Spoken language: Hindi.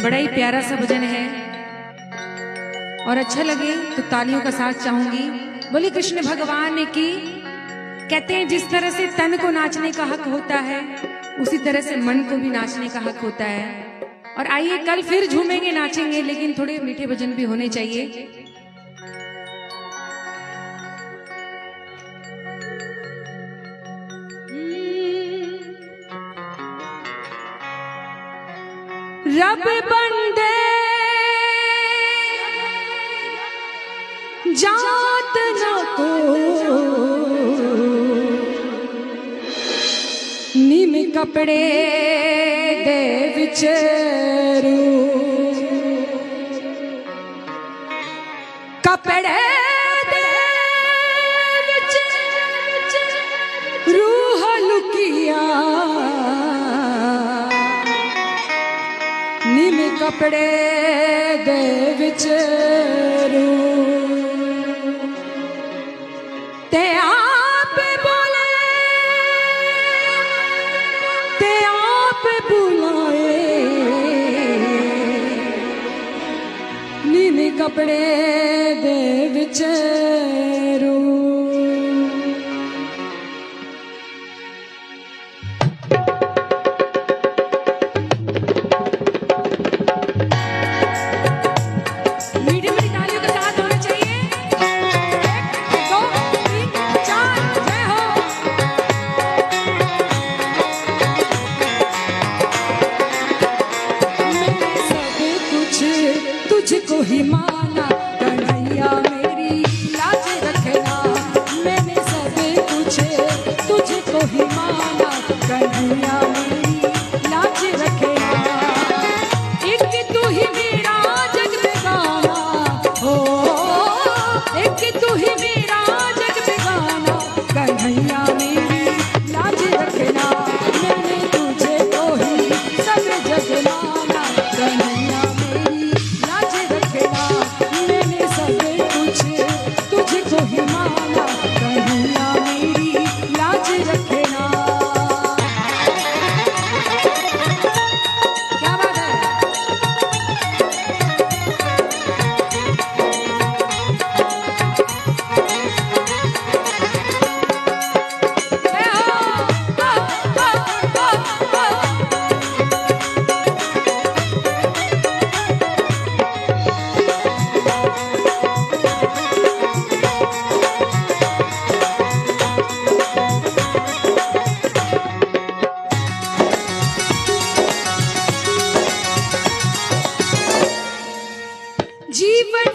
बड़ा ही प्यारा सा भजन है और अच्छा लगे तो तालियों का साथ चाहूंगी। बोली कृष्ण भगवान की। कहते हैं जिस तरह से तन को नाचने का हक होता है उसी तरह से मन को भी नाचने का हक होता है। और आइए कल फिर झूमेंगे नाचेंगे, लेकिन थोड़े मीठे भजन भी होने चाहिए। रब बंदे जात न को नीम कपड़े दे विचरू कपड़े दे विच रूह लुकिया नीम कपड़े दे विचरू ते आप बोले ते आप बुलाए नीम कपड़े दे विचरू। तुझको ही माना कन्हैया मेरी लाज रखना, मैंने सब कुछ तुझको ही माना कन्हैया मेरी लाज रखना। एक तू ही मेरा जग बेगाना हो, एक तू ही मेरा जग बेगाना कन्हैया मेरी लाज रखना। मैंने तुझे तो ही सब जग माना कन्हैया तुझको ही माना कन्हैया मेरी लाज रखना। क्या बात है। जीवन